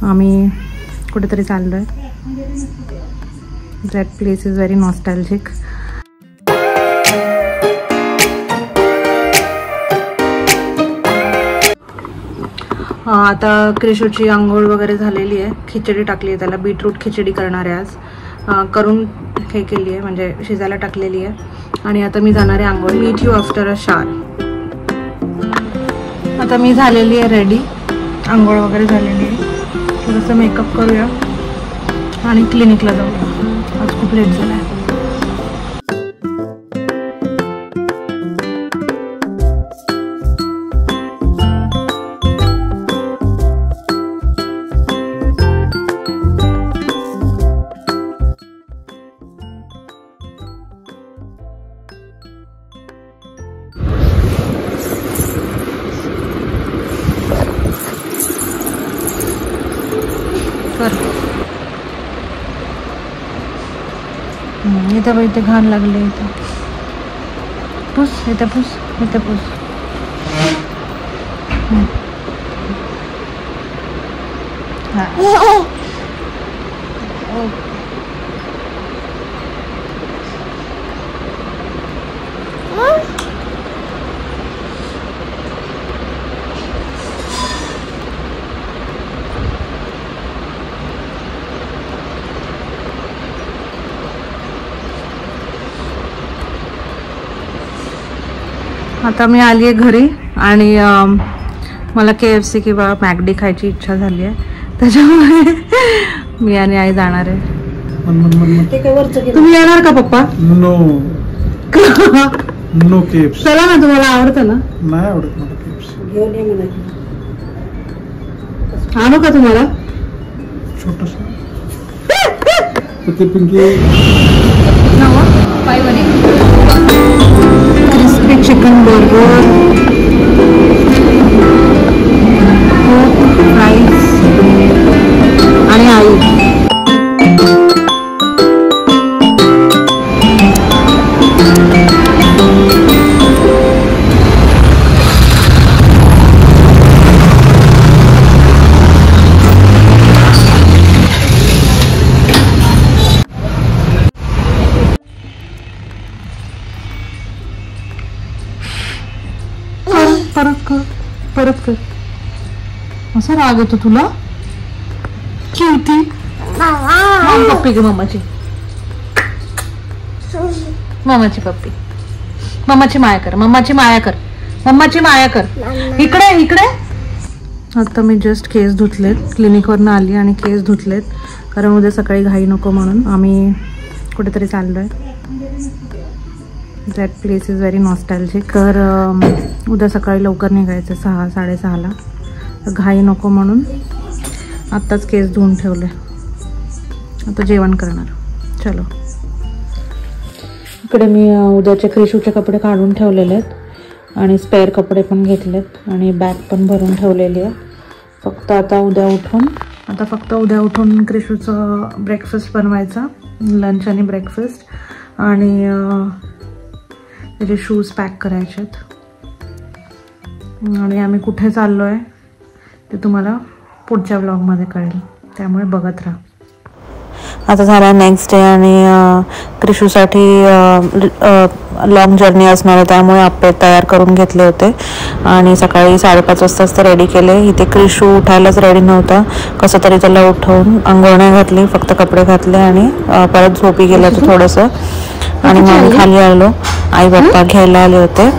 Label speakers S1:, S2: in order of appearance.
S1: आम्ही कुठेतरी चाललोय. That place is very nostalgic. आता क्रिशूची आंघोळ वगैरे झालेली आहे. खिचडी टाकली आहे त्याला. बीटरूट खिचडी करणार आहे आज. करून हे केली आहे म्हणजे शिजायला टाकलेली आहे. आणि आता मी जाणार आहे आंघोळ. Meet you after a shower. आता मी झालेली आहे रेडी. आंघोळ वगैरे झालेली आहे. थोडंसं मेकअप करूया आणि क्लिनिकला जाऊया. आज खूप लेट झाला आहे. इथं इथे घाण लागले. इथं पुस. इथं पुस. इथं पुस. आता मी आली आहे घरी आणि मला KFC किंवा मॅकडी खायची इच्छा झाली आहे. त्याच्यामुळे मी आणि आई जाणार आहे. तुम्ही येणार का पप्पा?
S2: No no KFC.
S1: चला ना. तुम्हाला आवडतं ना?
S2: नाही आवडत मला KFC.
S1: आणू का तुम्हाला?
S2: छोटस ते पिंकी
S1: क्रिस्पी चिकन बर्गर, फ्राईज आणि आई. परत कर. असं राग येतो तुला? किती पप्पी ग मम्माची. मम्माची पप्पी. मम्माची माया कर. मम्माची माया कर. मम्माची माया कर. इकडे इकडे. आता मी जस्ट केस धुतलेत. क्लिनिकवरनं आली आणि केस धुतलेत कारण उद्या सकाळी घाई नको म्हणून आम्ही कुठेतरी चाललोय. That place is very nostalgic. तर उद्या सकाळी लवकर निघायचं 6-6:30ला. घाई नको म्हणून आत्ताच केस धुवून ठेवले. आता जेवण करणार. चलो. इकडे मी उद्याचे क्रिशूचे कपडे काढून ठेवलेले आहेत आणि स्पेअर कपडे पण घेतलेत आणि बॅग पण भरून ठेवलेली आहे. फक्त उद्या उठून क्रिशूचं ब्रेकफास्ट बनवायचा. लंच आणि ब्रेकफास्ट आणि त्याचे शूज पॅक करायचे आहेत. आणि आम्ही कुठे चाललो आहे ते तुम्हाला पुढच्या व्लॉगमध्ये कळेल. त्यामुळे बघत राहा. आता झाला नेक्स्ट डे आणि क्रिशूसाठी लॉंग जर्नी असणार आहे त्यामुळे आप्पे तयार करून घेतले होते आणि सकाळी 5:30 वाजताच ते रेडी केले. इथे क्रिशू उठायलाच रेडी नव्हता. कसं तरी त्याला उठवून अंघोळ नाही घातली. फक्त कपडे घातले आणि परत झोपी गेलं होतं थोडंसं. आणि मग खाली आलो. आई बाप्पा घ्यायला आले होते.